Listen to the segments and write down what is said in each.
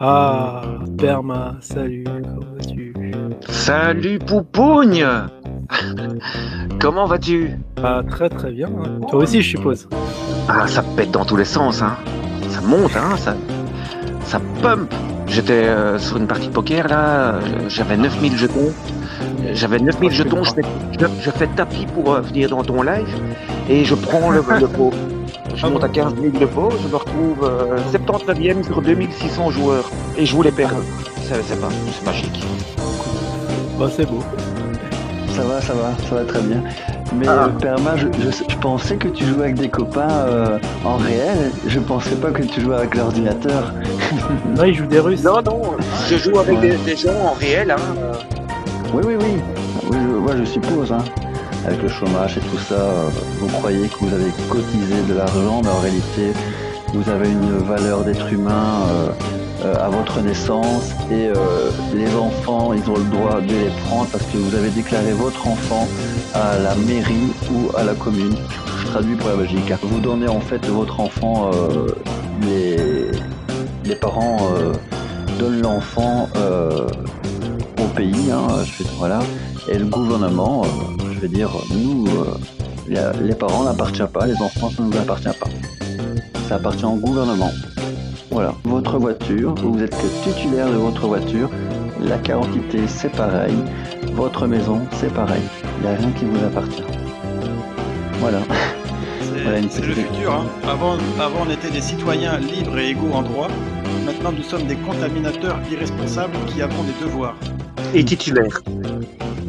Ah, Perma, salut, comment vas-tu? Salut Poupougne. Comment vas-tu? Ah, très très bien, hein. Toi aussi, je suppose. Ah, ça pète dans tous les sens, hein. Ça monte, hein, ça pump. J'étais sur une partie de poker là, j'avais 9000 jetons. J'avais Oh, 9000 je te jetons, crois. je fais tapis pour venir dans ton live et je prends le pot. Je Ah monte à bon? 15 000 de pot, je me retrouve 79e sur 2600 joueurs et je voulais perdre. C'est magique. Bah, c'est beau. Ça va très bien. Mais Ah. Perma, je pensais que tu jouais avec des copains en réel. Je pensais pas que tu jouais avec l'ordinateur. Non, il joue des Russes. Non, je joue avec Ouais. des gens en réel, hein. Oui. Ouais, je suppose. Hein. Avec le chômage et tout ça, vous croyez que vous avez cotisé de l'argent, mais en réalité, vous avez une valeur d'être humain à votre naissance et les enfants, ils ont le droit de les prendre parce que vous avez déclaré votre enfant à la mairie ou à la commune. Je traduis pour la Belgique. Vous donnez en fait votre enfant, les parents donnent l'enfant au pays, hein, voilà, et le gouvernement, je veux dire, nous, les parents n'appartiennent pas, les enfants, ça ne nous appartient pas. Ça appartient au gouvernement. Voilà. Votre voiture, vous êtes que titulaire de votre voiture, la carte d'identité c'est pareil, votre maison c'est pareil, il n'y a rien qui vous appartient. Voilà. Voilà une C'est le petite- futur. Hein. Avant, on était des citoyens libres et égaux en droit. Maintenant, nous sommes des contaminateurs irresponsables qui avons des devoirs. Et titulaire.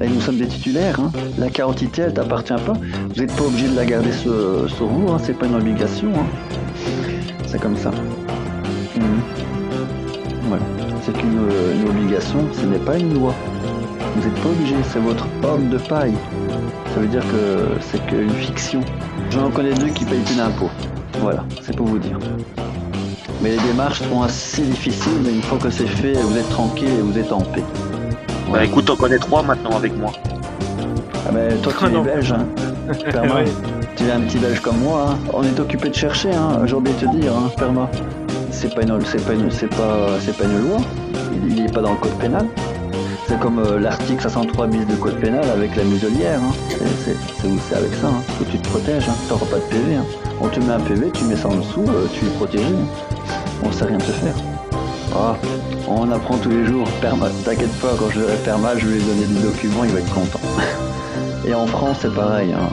Et nous sommes des titulaires, hein. La carte d'identité elle t'appartient pas, vous n'êtes pas obligé de la garder sur vous, hein. C'est pas une obligation, hein. C'est comme ça. Voilà. C'est une obligation, ce n'est pas une loi. Vous n'êtes pas obligé, c'est votre homme de paille. Ça veut dire que c'est qu'une fiction. J'en connais deux qui payent plus d'impôts. Voilà, c'est pour vous dire. Mais les démarches sont assez difficiles, mais une fois que c'est fait, vous êtes tranquille et vous êtes en paix. Bah écoute, on connaît 3 maintenant avec moi. Ah ben toi tu Ah es non. belge, hein. Perma. Ouais. Tu es un petit belge comme moi, hein. On est occupé de chercher, hein. J'ai oublié de te dire, hein, Perma. C'est pas une loi. Il n'est pas dans le code pénal. C'est comme l'article 503 bis du code pénal avec la muselière, hein. C'est avec ça, hein, que tu te protèges, hein. Tu n'auras pas de PV, hein. On te met un PV, tu mets ça en dessous, tu es protégé, hein. On sait rien te faire. Ah, on apprend tous les jours. Perma, t'inquiète pas, quand je verrai Perma, je vais lui donner des documents, il va être content. Et en France, c'est pareil, hein.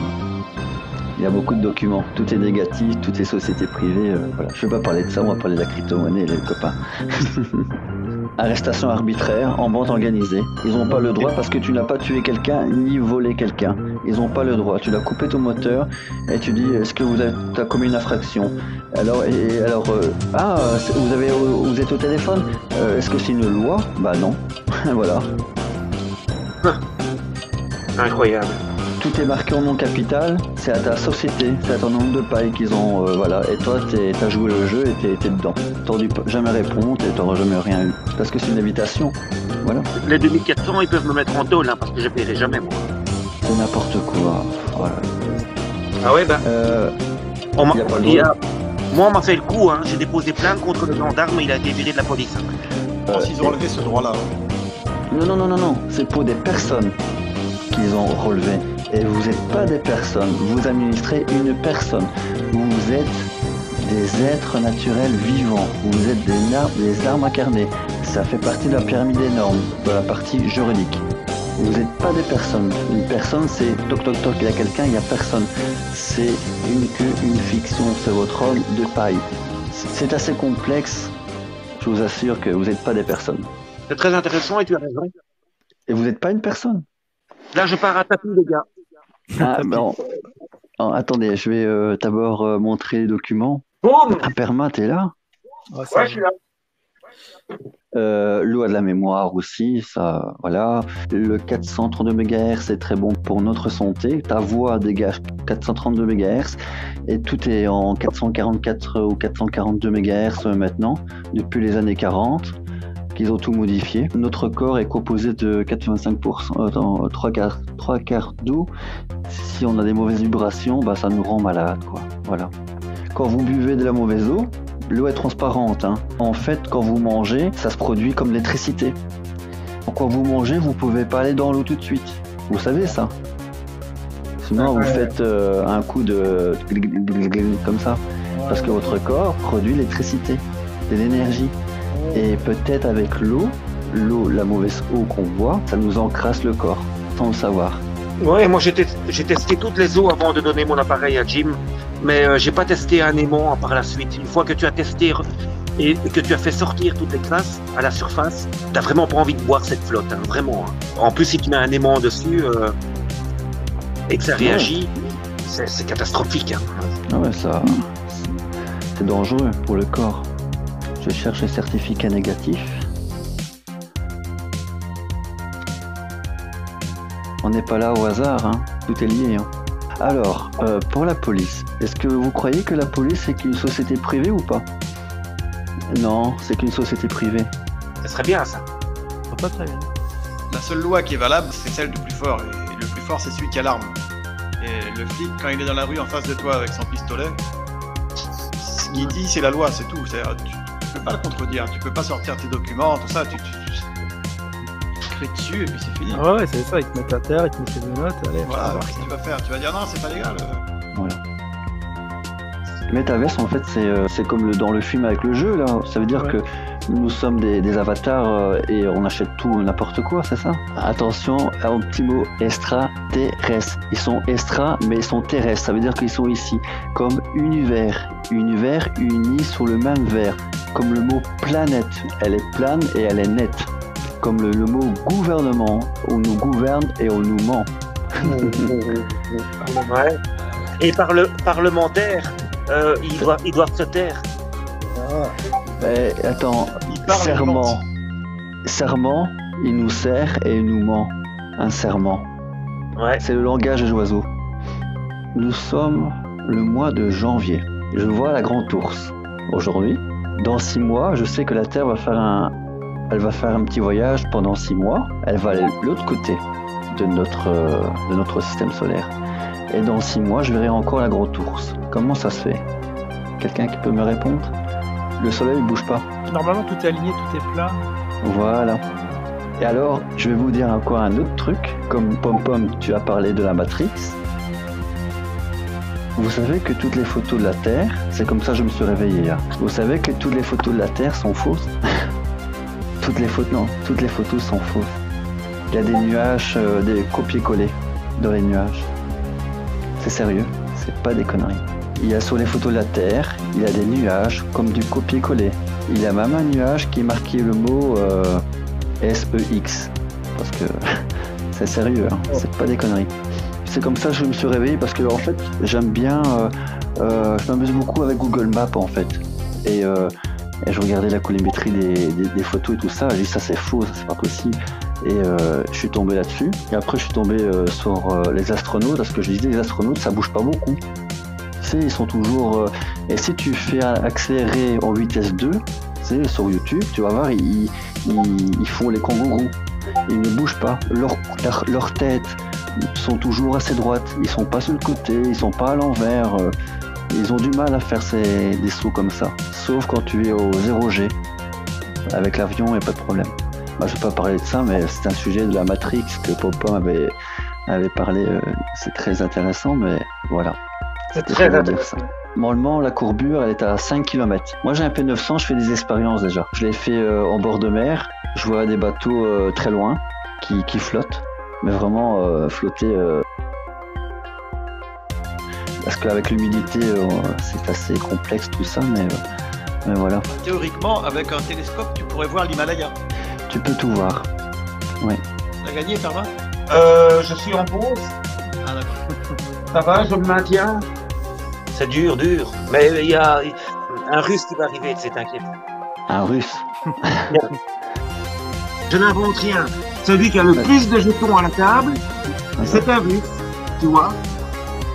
Il y a beaucoup de documents, tout est négatif, toutes les sociétés privées, voilà. Je ne vais pas parler de ça, on va parler de la crypto-monnaie, les copains. Arrestation arbitraire en bande organisée. Ils n'ont pas le droit parce que tu n'as pas tué quelqu'un ni volé quelqu'un. Ils n'ont pas le droit. Tu l'as coupé ton moteur et tu dis est-ce que vous as commis une infraction? Alors, vous êtes au téléphone? Est-ce que c'est une loi? Bah non. Voilà. Incroyable. Tout est marqué en nom capital, c'est à ta société, c'est à ton nombre de pailles qu'ils ont, voilà. Et toi, t'as joué le jeu et t'es dedans. T'aurais dû jamais répondre et t'auras jamais rien eu. Parce que c'est une invitation, voilà. Les 2400, ils peuvent me mettre en tôle, hein, parce que je paierai jamais, moi. C'est n'importe quoi, voilà. Ah ouais, bah. On m'a- Y a pas le il y droit. a- Moi, on m'a fait le coup, hein. J'ai déposé plainte contre le gendarme, il a été viré de la police. Hein. Je pense qu'ils ont enlevé ce droit-là. Non, c'est pour des personnes qu'ils ont relevé. Et vous n'êtes pas des personnes, vous administrez une personne. Vous êtes des êtres naturels vivants, vous êtes des armes incarnées. Ça fait partie de la pyramide des normes, de la partie juridique. Vous n'êtes pas des personnes. Une personne, c'est toc toc toc, il y a quelqu'un, il n'y a personne. C'est une fiction, c'est votre homme de paille. C'est assez complexe, je vous assure que vous n'êtes pas des personnes. C'est très intéressant et tu as raison. Et vous n'êtes pas une personne. Là, je pars à tapis, les gars. Ah, bon. Attendez, je vais d'abord montrer les documents. Boum! Ah, Perma, t'es là? Ah, ça va. Ouais, je suis là. Loi de la mémoire aussi, ça, voilà. Le 432 MHz est très bon pour notre santé. Ta voix dégage 432 MHz et tout est en 444 ou 442 MHz maintenant, depuis les années 40. Qu'ils ont tout modifié. Notre corps est composé de 85%, 3 quarts d'eau. Si on a des mauvaises vibrations, bah, ça nous rend malade, quoi. Voilà. Quand vous buvez de la mauvaise eau, l'eau est transparente. Hein. En fait, quand vous mangez, ça se produit comme l'électricité. Donc, quand vous mangez, vous pouvez pas aller dans l'eau tout de suite. Vous savez ça. Sinon, vous faites un coup de comme ça. Parce que votre corps produit l'électricité, de l'énergie. Et peut-être avec l'eau, la mauvaise eau qu'on boit, ça nous encrasse le corps, sans le savoir. Ouais, moi j'ai testé toutes les eaux avant de donner mon appareil à Jim, mais j'ai pas testé un aimant par la suite. Une fois que tu as testé et que tu as fait sortir toutes les traces à la surface, t'as vraiment pas envie de boire cette flotte, hein, vraiment. Hein. En plus, si tu mets un aimant dessus et que ça réagit, c'est catastrophique. Hein. Ah ouais, ça, c'est dangereux pour le corps. Je cherche le certificat négatif. On n'est pas là au hasard, hein. Tout est lié. Hein. Alors, pour la police, est-ce que vous croyez que la police est une société privée ou pas? Non, c'est qu'une société privée. Ça serait bien ça. Pas très bien. La seule loi qui est valable, c'est celle du plus fort. Et le plus fort, c'est celui qui a l'arme. Et le flic, quand il est dans la rue en face de toi avec son pistolet, ce qu'il dit, c'est la loi, c'est tout. C'est-à-dire, tu peux pas le contredire. Tu peux pas sortir tes documents, tout ça. Tu crées dessus et puis c'est fini. Ah ouais, c'est ça, ils te mettent à terre, ils te mettent des menottes, allez. Voilà, qu'est-ce que tu vas faire? Tu vas dire non, c'est pas légal. Voilà. Metaverse, en fait, c'est comme dans le film avec le jeu, là. Ça veut dire que nous sommes des avatars et on achète tout, n'importe quoi, c'est ça? Attention au petit mot extraterrestre. Ils sont extra, mais ils sont terrestres. Ça veut dire qu'ils sont ici. Comme univers. Univers uni sur le même verre. Comme le mot planète. Elle est plane et elle est nette. Comme le mot gouvernement. On nous gouverne et on nous ment. Ouais. Et parlementaire, ils doivent se taire. Attends, serment. Serment, il nous sert et il nous ment. Un serment. Ouais. C'est le langage des oiseaux. Nous sommes le mois de janvier. Je vois la grande ours. Aujourd'hui, dans 6 mois, je sais que la Terre va faire un petit voyage pendant 6 mois. Elle va aller de l'autre côté de notre système solaire. Et dans 6 mois, je verrai encore la grande ours. Comment ça se fait? Quelqu'un qui peut me répondre? Le soleil ne bouge pas. Normalement, tout est aligné, tout est plat. Voilà. Et alors, je vais vous dire encore un autre truc. Comme Pom-Pom, tu as parlé de la Matrix. Vous savez que toutes les photos de la Terre, c'est comme ça que je me suis réveillé hier. Vous savez que toutes les photos de la Terre sont fausses? Toutes les photos sont fausses. Il y a des nuages, des copier-coller dans les nuages. C'est sérieux, c'est pas des conneries. Il y a sur les photos de la Terre, il y a des nuages comme du copier-coller. Il y a même un nuage qui est marqué le mot SEX. Parce que c'est sérieux, hein, c'est pas des conneries. C'est comme ça que je me suis réveillé parce que en fait j'aime bien, je m'amuse beaucoup avec Google Maps en fait. Et je regardais la colorimétrie des photos et tout ça, j'ai dit ça c'est faux, ça c'est pas possible. Et je suis tombé là-dessus. Et après je suis tombé sur les astronautes parce que je disais les astronautes ça bouge pas beaucoup. Tu sais, ils sont toujours. Et si tu fais accélérer en vitesse 2, tu sais, sur YouTube, tu vas voir, ils font les kangourous. Ils ne bougent pas. Leur tête sont toujours assez droites. Ils sont pas sur le côté, ils sont pas à l'envers. Ils ont du mal à faire des sauts comme ça. Sauf quand tu es au 0G. Avec l'avion, il n'y a pas de problème. Bah, je ne vais pas parler de ça, mais c'est un sujet de la Matrix que Pom-Pom avait parlé. C'est très intéressant, mais voilà. C'est très intéressant. Normalement, la courbure, elle est à 5 km. Moi, j'ai un P900, je fais des expériences déjà. Je l'ai fait en bord de mer. Je vois des bateaux très loin qui flottent. Mais vraiment flotter... Parce qu'avec l'humidité, c'est assez complexe tout ça, mais voilà. Théoriquement, avec un télescope, tu pourrais voir l'Himalaya. Tu peux tout voir. Ouais. T'as gagné, Fermat? Je suis en pause. Ah d'accord. Ça va, je me maintiens. C'est dur. Mais il y a un Russe qui va arriver, c'est t'inquiète. Un Russe? Je n'invente rien. Celui qui a le plus de jetons à la table, c'est un Russe, tu vois.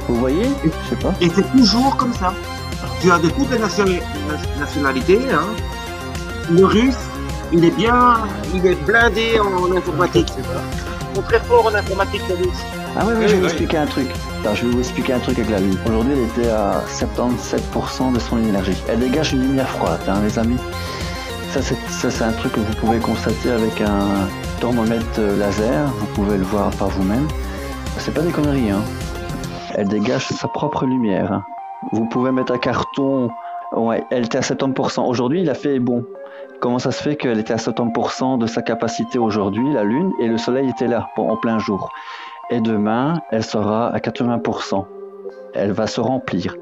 Vous voyez? Je sais pas. Et c'est toujours comme ça. Tu as de toutes les nationalités. Hein. Le Russe, il est blindé en informatique. Ils sont très forts en informatique, les Russes. Ah ouais, Oui, je vais vous oui. expliquer un truc. Attends, je vais vous expliquer un truc avec la Lune. Aujourd'hui, elle était à 77% de son énergie. Elle dégage une lumière froide, hein, les amis. Ça, c'est un truc que vous pouvez constater avec un thermomètre laser. Vous pouvez le voir par vous-même. C'est pas des conneries, hein. Elle dégage sa propre lumière. Hein. Vous pouvez mettre un carton. Ouais, elle était à 70%. Aujourd'hui, il a fait bon. Comment ça se fait qu'elle était à 70% de sa capacité aujourd'hui, la Lune, et le Soleil était là, en plein jour. Et demain, elle sera à 80%. Elle va se remplir,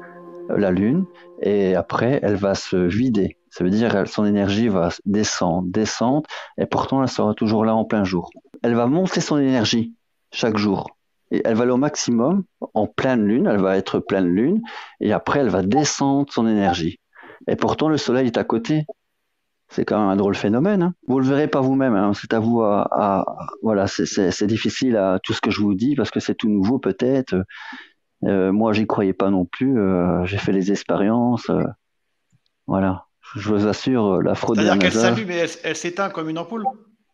la Lune, et après, elle va se vider. Ça veut dire que son énergie va descendre, et pourtant, elle sera toujours là en plein jour. Elle va monter son énergie chaque jour. Et elle va aller au maximum en pleine lune, elle va être pleine lune, et après elle va descendre son énergie. Et pourtant le soleil est à côté. C'est quand même un drôle phénomène. Hein. Vous le verrez pas vous-même, hein. C'est à vous voilà, c'est difficile à tout ce que je vous dis parce que c'est tout nouveau peut-être. Moi j'y croyais pas non plus. J'ai fait les expériences. Voilà, je vous assure, la fraude de la C'est-à-dire qu'elle NASA. s'allume et elle s'éteint comme une ampoule.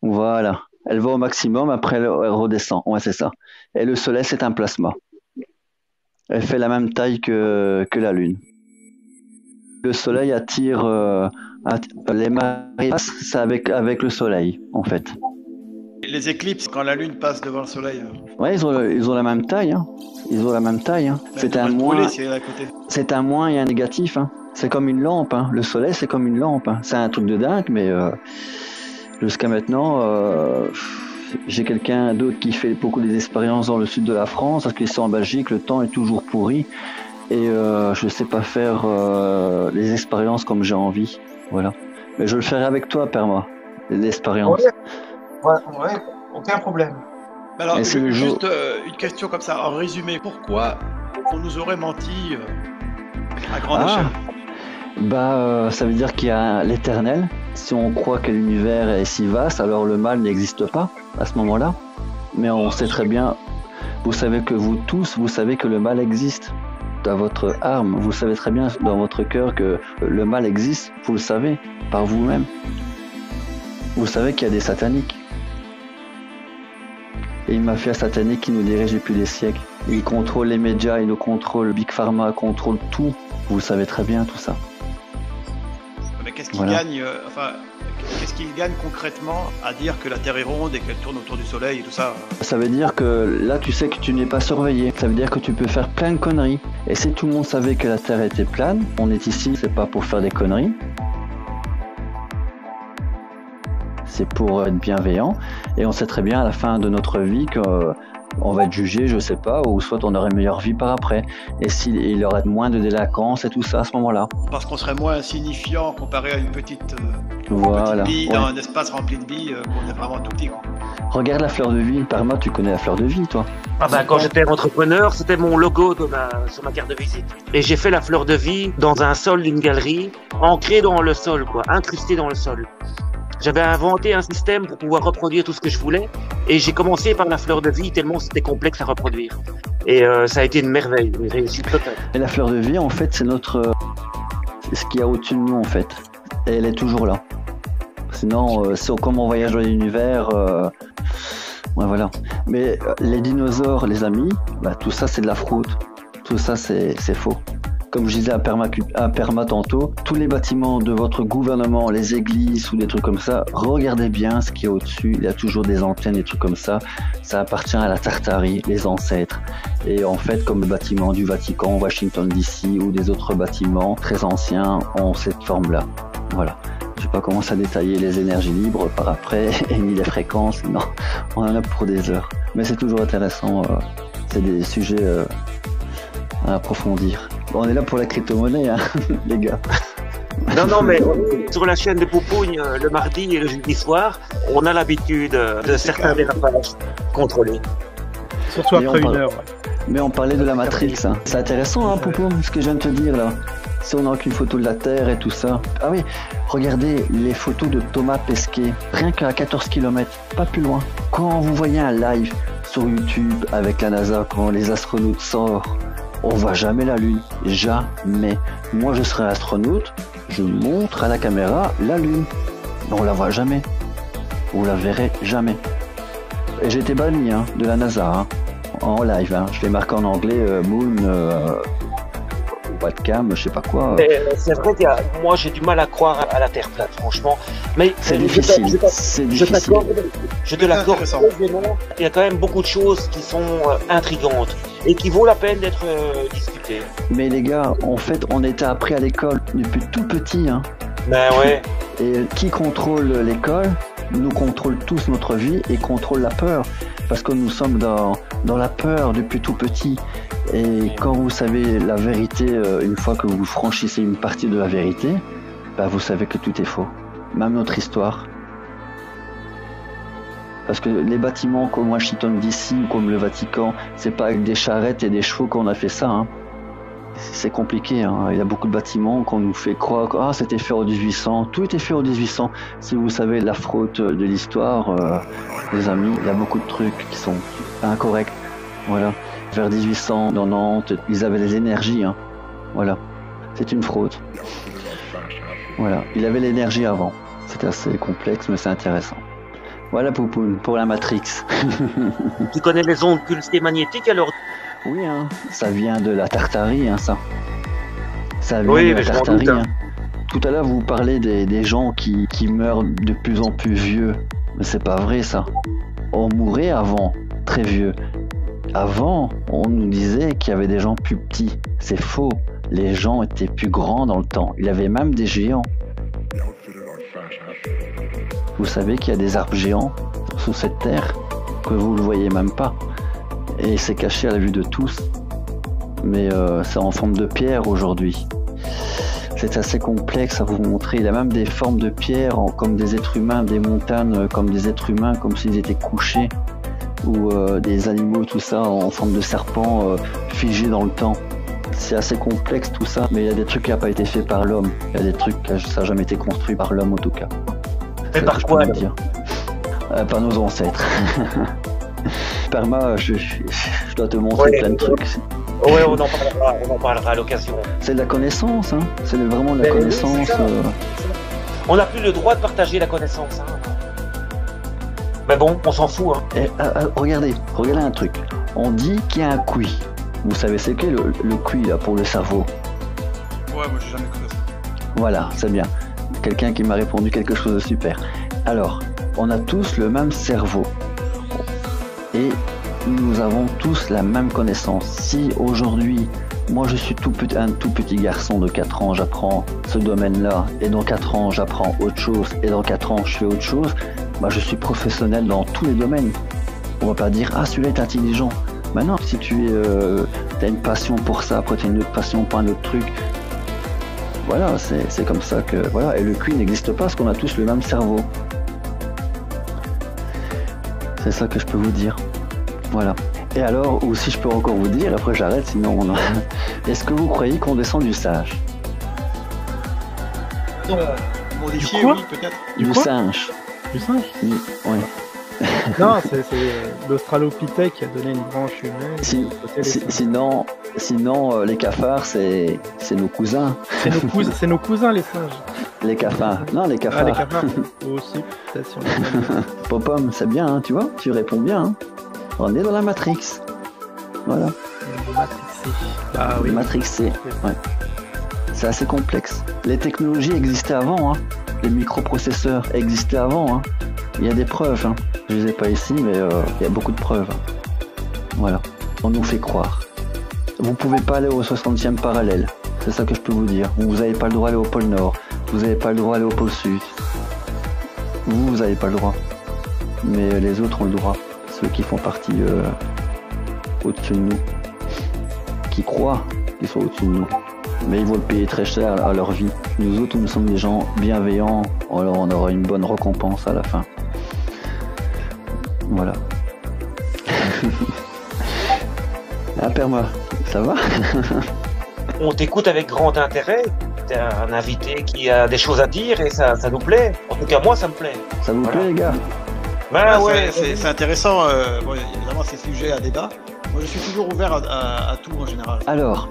Voilà. Elle va au maximum, après elle redescend. Ouais, c'est ça. Et le soleil, c'est un plasma. Elle fait la même taille que la Lune. Le soleil attire les marées, c'est avec le soleil, en fait. Les éclipses, quand la Lune passe devant le Soleil. Ouais, ils ont la même taille. Hein. Ils ont la même taille. Hein. C'est un moins. Si elle est à côté. C'est un moins et un négatif. Hein. C'est comme une lampe. Hein. Le soleil, c'est comme une lampe. Hein. C'est un truc de dingue, mais jusqu'à maintenant, j'ai quelqu'un d'autre qui fait beaucoup des expériences dans le sud de la France, parce qu'ici en Belgique, le temps est toujours pourri. Et je ne sais pas faire les expériences comme j'ai envie. Voilà. Mais je le ferai avec toi, Perma. Les expériences. Ouais, aucun problème. Alors, Et c'est le juste une question comme ça, en résumé. Pourquoi on nous aurait menti à grande échelle? Ça veut dire qu'il y a l'éternel. Si on croit que l'univers est si vaste, alors le mal n'existe pas à ce moment-là. Mais on sait très bien, vous savez que vous tous, vous savez que le mal existe. Dans votre âme, vous savez très bien dans votre cœur que le mal existe, vous le savez, par vous-même. Vous savez qu'il y a des sataniques. Et une mafia satanique qui nous dirige depuis des siècles. Ils contrôlent les médias, ils nous contrôlent, Big Pharma contrôle tout. Vous savez très bien tout ça. Mais qu'est-ce qu'il gagne qu'est-ce qu'il gagne concrètement à dire que la Terre est ronde et qu'elle tourne autour du Soleil et tout ça? Ça veut dire que là, tu sais que tu n'es pas surveillé. Ça veut dire que tu peux faire plein de conneries. Et si tout le monde savait que la Terre était plane, on est ici, c'est pas pour faire des conneries. C'est pour être bienveillant. Et on sait très bien à la fin de notre vie qu'on va être jugé, je sais pas, ou soit on aurait une meilleure vie par après. Et s'il y aurait moins de délinquance et tout ça à ce moment-là. Parce qu'on serait moins insignifiant comparé à une petite bille dans un espace rempli de billes, qu'on est vraiment tout petit. Quoi. Regarde la fleur de vie. Parma, tu connais la fleur de vie, toi? Quand j'étais entrepreneur, c'était mon logo sur ma carte de visite. Et j'ai fait la fleur de vie dans un sol d'une galerie, ancrée dans le sol, quoi, incrustée dans le sol. J'avais inventé un système pour pouvoir reproduire tout ce que je voulais, et j'ai commencé par la fleur de vie tellement c'était complexe à reproduire. Et ça a été une merveille, une réussite totale. Et la fleur de vie, en fait, c'est c'est ce qu'il y a au-dessus de nous, en fait. Et elle est toujours là. Sinon, comme on voyage dans l'univers, ouais, voilà. Mais les dinosaures, les amis, tout ça, c'est de la fraude. Tout ça, c'est faux. Comme je disais à Perma tantôt, tous les bâtiments de votre gouvernement, les églises ou des trucs comme ça, regardez bien ce qu'il y a au-dessus. Il y a toujours des antennes, des trucs comme ça. Ça appartient à la Tartarie, les ancêtres. Et en fait, comme le bâtiment du Vatican, Washington DC ou des autres bâtiments très anciens ont cette forme-là. Voilà. Je vais pas commencer à détailler les énergies libres par après, et ni les fréquences. Non, on en a pour des heures. Mais c'est toujours intéressant. C'est des sujets à approfondir. Bon, on est là pour la crypto-monnaie, hein, les gars. Non, mais sur la chaîne de Poupougne, le mardi et le jeudi soir, on a l'habitude de certains dérapages contrôlés. Surtout après une heure. Ouais. Mais on parlait de la Matrix. Hein. C'est intéressant, hein, Poupougne, ce que je viens de te dire là. Si on n'a qu'une photo de la Terre et tout ça. Ah oui, regardez les photos de Thomas Pesquet, rien qu'à 14 km, pas plus loin. Quand vous voyez un live sur YouTube avec la NASA, quand les astronautes sortent, on voit jamais la Lune, jamais. Moi, je serai astronaute, je montre à la caméra la Lune. Mais on la voit jamais. Vous la verrez jamais. Et j'ai été banni de la NASA. Hein. en live. Hein. Je l'ai marqué en anglais, Moon, webcam, je sais pas quoi. Mais c'est vrai que moi j'ai du mal à croire à la Terre plate, franchement. Mais C'est difficile. C'est difficile. Je te l'accorde. Il y a quand même beaucoup de choses qui sont intrigantes et qui vaut la peine d'être discutées. Mais les gars, en fait, on était appris à l'école depuis tout petit. Hein. Ben ouais. Et qui contrôle l'école nous contrôle tous notre vie et contrôle la peur. Parce que nous sommes dans la peur depuis tout petit. Et quand vous savez la vérité, une fois que vous franchissez une partie de la vérité, bah vous savez que tout est faux. Même notre histoire. Parce que les bâtiments comme Washington DC ou comme le Vatican, c'est pas avec des charrettes et des chevaux qu'on a fait ça. Hein. C'est compliqué. Hein. Il y a beaucoup de bâtiments qu'on nous fait croire que c'était fait en 1800. Tout était fait en 1800. Si vous savez la fraude de l'histoire, les amis, il y a beaucoup de trucs qui sont incorrects. Voilà. Vers 1890, ils avaient des énergies. Hein. Voilà. C'est une fraude. Voilà. Il avait l'énergie avant. C'est assez complexe, mais c'est intéressant. Voilà Poupoune, pour la Matrix. Tu connais les ondes pulsées magnétiques alors? Oui, hein, ça vient de la Tartarie, hein, ça. Ça vient oui, de la Tartarie. Doute, hein. Tout à l'heure, vous parlez des gens qui meurent de plus en plus vieux. Mais c'est pas vrai, ça. On mourait avant, très vieux. Avant, on nous disait qu'il y avait des gens plus petits. C'est faux. Les gens étaient plus grands dans le temps. Il y avait même des géants. Vous savez qu'il y a des arbres géants sous cette terre que vous ne voyez même pas. Et c'est caché à la vue de tous. Mais c'est en forme de pierre aujourd'hui. C'est assez complexe à vous montrer. Il y a même des formes de pierre comme des êtres humains, des montagnes comme des êtres humains, comme s'ils étaient couchés. Ou des animaux, tout ça, en forme de serpent figés dans le temps. C'est assez complexe tout ça, mais il y a des trucs qui n'ont pas été faits par l'homme. Il y a des trucs que ça n'a jamais été construit par l'homme en tout cas. Mais par quoi dire. Par nos ancêtres. Perma, je dois te montrer plein de trucs. Ouais, on en parlera à l'occasion. C'est de la connaissance, hein. C'est vraiment de la connaissance. On n'a plus le droit de partager la connaissance. Hein. Mais bon, on s'en fout. Hein. Et, regardez un truc. On dit qu'il y a un QI. Vous savez c'est quoi le QI là pour le cerveau? Ouais, moi j'ai jamais connu ça. Voilà, c'est bien. Quelqu'un qui m'a répondu quelque chose de super. Alors, on a tous le même cerveau. Et nous avons tous la même connaissance. Si aujourd'hui, moi je suis un tout petit garçon de 4 ans, j'apprends ce domaine-là, et dans 4 ans j'apprends autre chose, et dans 4 ans je fais autre chose, bah, je suis professionnel dans tous les domaines. On va pas dire, celui-là est intelligent. Maintenant, si tu as une passion pour ça, après tu as une autre passion pour un autre truc, voilà, c'est comme ça que... Voilà, et le QI n'existe pas parce qu'on a tous le même cerveau. C'est ça que je peux vous dire. Voilà. Et alors, ou si je peux encore vous dire, après j'arrête, sinon on a... Est-ce que vous croyez qu'on descend du sage? Modifié, quoi oui, peut-être. Du singe. Du singe? Oui. Non, c'est l'Australopithèque qui a donné une branche humaine. Sinon, les cafards, c'est nos cousins. C'est nos cousins, les singes. Les cafards. Non, les cafards. Les cafards. Aussi, peut-être sur les Popom, c'est bien, hein, tu vois, tu réponds bien. Hein. On est dans la Matrix. Voilà. Matrixé. Ah oui. Matrixé, ouais. C'est assez complexe. Les technologies existaient avant, hein. Les microprocesseurs existaient avant, hein. Il y a des preuves, hein. Je les ai pas ici, mais il y a beaucoup de preuves. Voilà. On nous fait croire. Vous pouvez pas aller au 60e parallèle. C'est ça que je peux vous dire. Vous n'avez pas le droit d'aller au pôle Nord. Vous n'avez pas le droit d'aller au pôle Sud. Vous n'avez pas le droit. Mais les autres ont le droit. Ceux qui font partie au-dessus de nous. Qui croient qu'ils sont au-dessus de nous. Mais ils vont le payer très cher à leur vie. Nous autres, nous sommes des gens bienveillants. Alors on aura une bonne récompense à la fin. Voilà. Perma, ça va? On t'écoute avec grand intérêt. T'es un invité qui a des choses à dire et ça nous plaît. En tout cas, moi, ça me plaît. Ça vous plaît, les gars? Ben ouais, c'est intéressant. Bon, évidemment, c'est sujet à débat. Moi, je suis toujours ouvert à tout en général. Alors,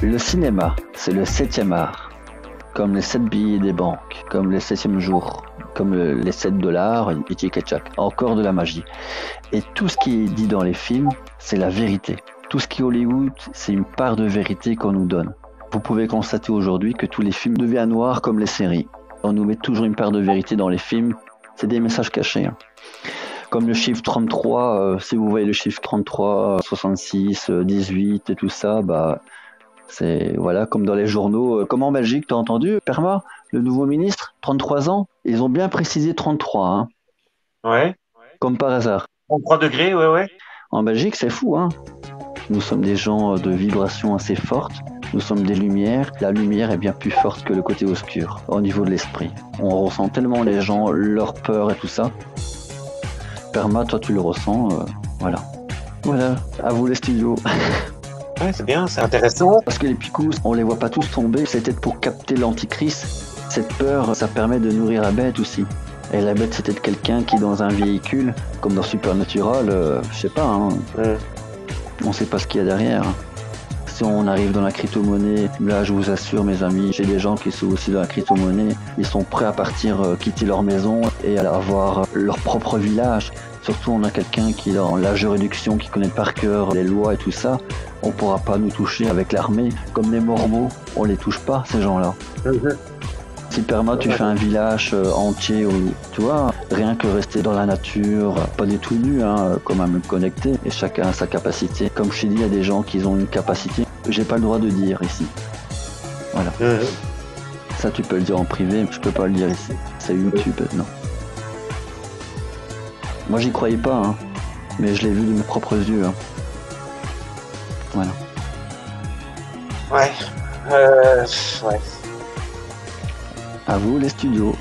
le cinéma, c'est le 7e art. comme les 7 billets des banques, comme les 7e jours, comme les 7 dollars, et Tic et Tac. Encore de la magie. Et tout ce qui est dit dans les films, c'est la vérité. Tout ce qui est Hollywood, c'est une part de vérité qu'on nous donne. Vous pouvez constater aujourd'hui que tous les films deviennent noirs comme les séries. On nous met toujours une part de vérité dans les films. C'est des messages cachés. Hein. Comme le chiffre 33, si vous voyez le chiffre 33, 66, 18 et tout ça, bah, c'est voilà, comme dans les journaux. Comme en Belgique, t'as entendu, Perma, le nouveau ministre, 33 ans, ils ont bien précisé 33, hein, Ouais. comme par hasard. 33 degrés, ouais. En Belgique, c'est fou, hein. Nous sommes des gens de vibration assez fortes. Nous sommes des lumières. La lumière est bien plus forte que le côté obscur, au niveau de l'esprit. On ressent tellement les gens, leur peur et tout ça. Perma, toi tu le ressens, voilà. Voilà, à vous les studios. Ouais, c'est bien, c'est intéressant. Parce que les picous, on les voit pas tous tomber, c'est peut-être pour capter l'antichrist. Cette peur, ça permet de nourrir la bête aussi. Et la bête, c'est peut-être quelqu'un qui est dans un véhicule, comme dans Supernatural, je sais pas, hein. On sait pas ce qu'il y a derrière. Si on arrive dans la crypto-monnaie, là je vous assure mes amis, j'ai des gens qui sont aussi dans la crypto-monnaie, ils sont prêts à partir, quitter leur maison et à avoir leur propre village. Surtout on a quelqu'un qui est dans la juridiction, qui connaît par cœur les lois et tout ça, on pourra pas nous toucher avec l'armée. Comme les Mormons, on les touche pas ces gens-là. Si Perma, tu fais un village entier où, tu vois, rien que rester dans la nature, pas du tout nu, hein, comme à me connecter, et chacun a sa capacité. Comme je t'ai dit, il y a des gens qui ont une capacité, j'ai pas le droit de dire ici. Voilà. Ça, tu peux le dire en privé, mais je peux pas le dire ici. C'est YouTube, non. Moi, j'y croyais pas, hein, mais je l'ai vu de mes propres yeux. Hein. Voilà. Ouais. À vous les studios.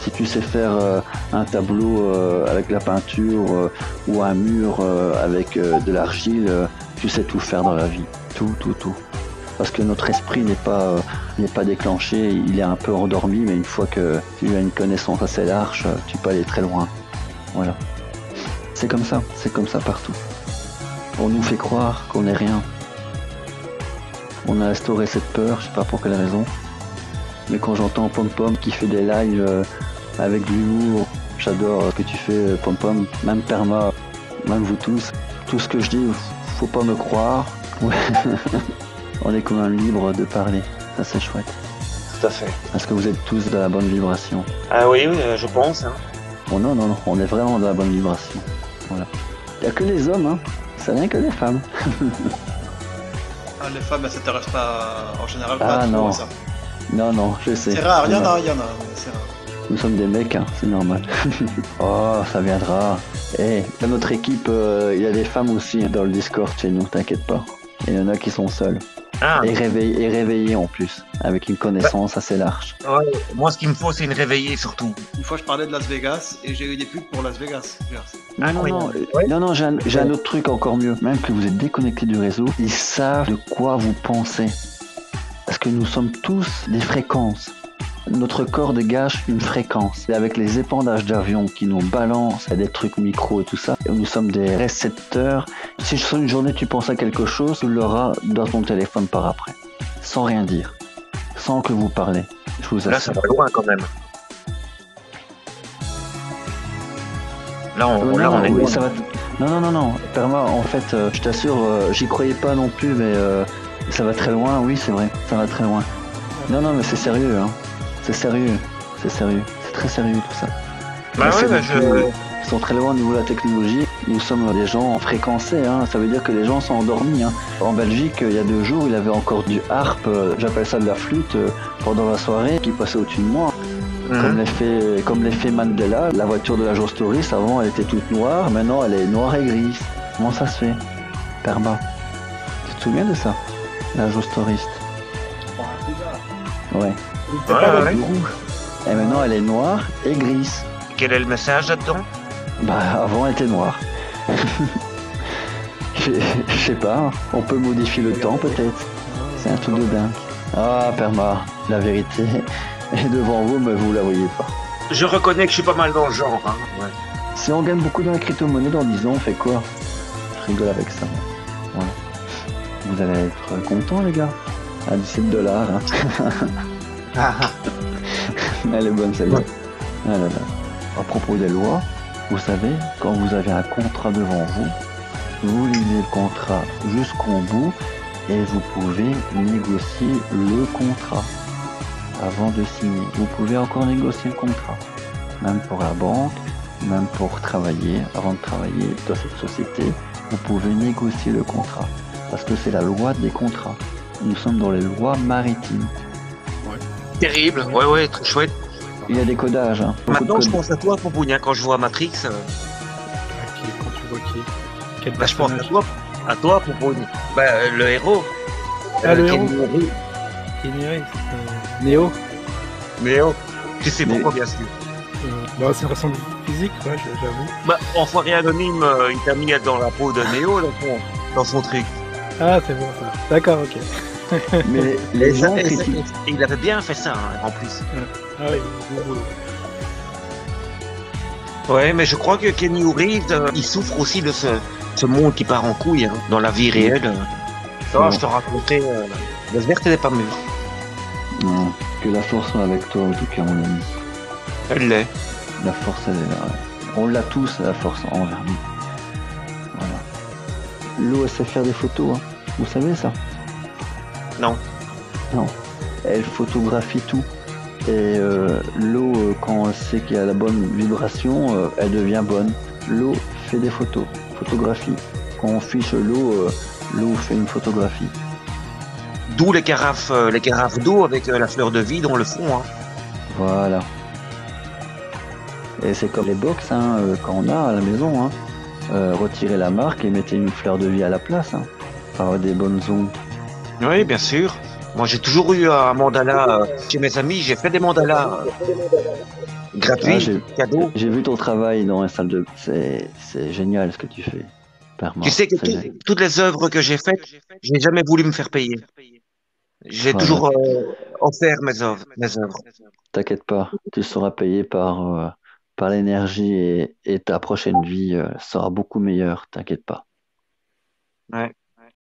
Si tu sais faire un tableau avec la peinture ou un mur avec de l'argile, tu sais tout faire dans la vie. Tout. Parce que notre esprit n'est pas déclenché, il est un peu endormi, mais une fois que tu as une connaissance assez large, tu peux aller très loin. Voilà. C'est comme ça partout. On nous fait croire qu'on n'est rien. On a instauré cette peur, je sais pas pour quelle raison. Mais quand j'entends Pom Pom qui fait des lives avec de l'humour, j'adore ce que tu fais Pom Pom, même Perma, même vous tous. Tout ce que je dis, faut pas me croire. On est quand même libre de parler, ça c'est chouette. Tout à fait. Est-ce que vous êtes tous dans la bonne vibration? Ah oui, je pense. Hein. Oh non, on est vraiment dans la bonne vibration. Voilà. Il n'y a que les hommes, hein. C'est rien que les femmes. Les femmes, elles s'intéressent pas en général Ah, pas trop non. à ça. Non, je sais. C'est rare, il y en a, mais c'est rare. Nous sommes des mecs, hein, c'est normal. Oh, ça viendra. Dans notre équipe, il y a des femmes aussi dans le Discord chez nous, t'inquiète pas. Il y en a qui sont seules. Ah. Et réveillées en plus, avec une connaissance assez large. Ouais. Moi, ce qu'il me faut, c'est une réveillée surtout. Une fois, je parlais de Las Vegas et j'ai eu des pubs pour Las Vegas. Non, j'ai un autre truc encore mieux. Même que vous êtes déconnecté du réseau, ils savent de quoi vous pensez. Parce que nous sommes tous des fréquences. Notre corps dégage une fréquence. Et avec les épandages d'avion qui nous balancent, des trucs micro et tout ça, nous sommes des récepteurs. Si sur une journée tu penses à quelque chose, tu l'auras dans ton téléphone par après. Sans rien dire. Sans que vous parlez. Je vous assure. Là, ça va loin quand même. Là, on est loin. Ça va. Non. Perma, en fait, je t'assure, j'y croyais pas non plus, mais ça va très loin. Oui, c'est vrai, ça va très loin. Non, mais c'est sérieux, hein. C'est sérieux. C'est très sérieux tout ça. Ils sont très loin au niveau de la technologie. Nous sommes des gens fréquencés, hein. Ça veut dire que les gens sont endormis. Hein. En Belgique, il y a 2 jours, il avait encore du harpe, j'appelle ça de la flûte, pendant la soirée, qui passait au-dessus de moi. Comme l'effet Mandela, la voiture de la Jostoris, avant elle était toute noire, maintenant elle est noire et grise. Comment ça se fait? Perma, tu te souviens de ça? La Jostoriste. Ouais. Rouge. Et maintenant elle est noire et grise. Quel est le message là-dedans? Bah avant elle était noire. Je sais pas, on peut modifier le temps peut-être. C'est un truc de dingue. Ah Perma, la vérité est devant vous mais vous la voyez pas. Je reconnais que je suis pas mal dans le genre. Hein. Ouais. Si on gagne beaucoup dans la crypto-monnaie dans 10 ans, on fait quoi? Je rigole avec ça. Voilà. Vous allez être contents les gars. À 17 $. Hein. Ah, ah. Elle est bonne celle-là. Ah là là. À propos des lois, vous savez, quand vous avez un contrat devant vous, vous lisez le contrat jusqu'au bout et vous pouvez négocier le contrat avant de signer. Vous pouvez encore négocier le contrat, même pour la banque, même pour travailler. Avant de travailler dans cette société, vous pouvez négocier le contrat parce que c'est la loi des contrats. Nous sommes dans les lois maritimes. Terrible, ouais, très chouette. Il y a des codages. Hein. Beaucoup de Maintenant, je codes. pense à toi, Pompoun, hein, quand je vois Matrix. Quand tu vois qui? Quel Bah, je pense personnage? à toi, Pompoun. Bah, le héros. Ah, le héros. Keanu Reeves. Keanu Reeves, Néo. Néo. Tu sais Mais- pourquoi, bien sûr. Bah, c'est une ressemble physique, ouais, j'avoue. Bah, Enfoiré anonyme, il t'a mis dans la peau de Néo dans son truc. Ah, c'est bon ça. D'accord, ok. Mais Et les ça- gens et ça- critiquent. et il avait bien fait ça, hein, en plus. Ah oui, bon boulot. Ouais, mais je crois que Kenny Reeves, il souffre aussi de ce monde qui part en couille, hein, dans la vie réelle. Bon. Je te racontais, la verte, elle n'est pas mûre. Non, que la force soit avec toi, en tout cas, mon ami. Elle l'est. La force, elle est là. Ouais. On l'a tous, la force envers nous. Voilà. L'eau, elle sait faire des photos, hein. Vous savez ça? Non. Non. Elle photographie tout. Et l'eau, quand elle sait qu'il y a la bonne vibration, elle devient bonne. L'eau fait des photos, photographie. Quand on fiche l'eau, l'eau fait une photographie. D'où les carafes d'eau avec la fleur de vie dans le fond. Hein. Voilà. Et c'est comme les box hein, quand on a à la maison. Hein. Retirez la marque et mettez une fleur de vie à la place. Hein, pour avoir des bonnes ondes. Oui, bien sûr. Moi, j'ai toujours eu un mandala chez mes amis. J'ai fait des mandalas gratuits, Ah, j'ai- cadeaux. J'ai vu ton travail dans la salle de... C'est génial ce que tu fais. Perma. Tu sais que C'est génial. toutes les œuvres que j'ai faites, je n'ai jamais voulu me faire payer. J'ai Voilà. toujours offert mes œuvres. T'inquiète pas, tu seras payé par l'énergie et ta prochaine vie sera beaucoup meilleure. T'inquiète pas. Ouais.